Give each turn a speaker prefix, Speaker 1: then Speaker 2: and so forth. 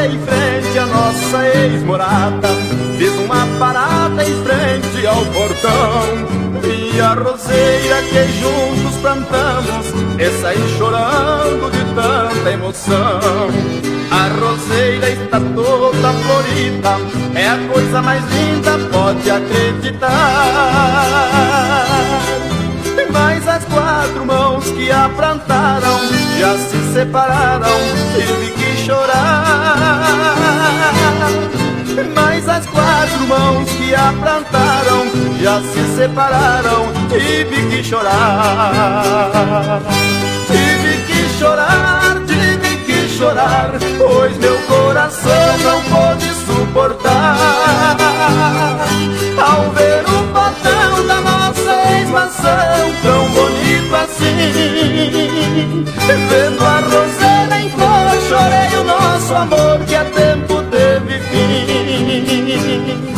Speaker 1: Passei em frente à nossa ex-morada, fiz uma parada em frente ao portão. Vi a roseira que juntos plantamos e saí chorando de tanta emoção. A roseira está toda florida, é a coisa mais linda, pode acreditar. Mas as quatro mãos que a plantaram já se separaram, tive que chorar. Mas as quatro mãos que a plantaram já se separaram, tive que chorar. Tive que chorar, pois meu coração não pôde suportar ao ver o botão da nossa ex-mansão tão bonito assim. Vendo a roseira em flor, chorei o nosso amor que a tempo teve fim.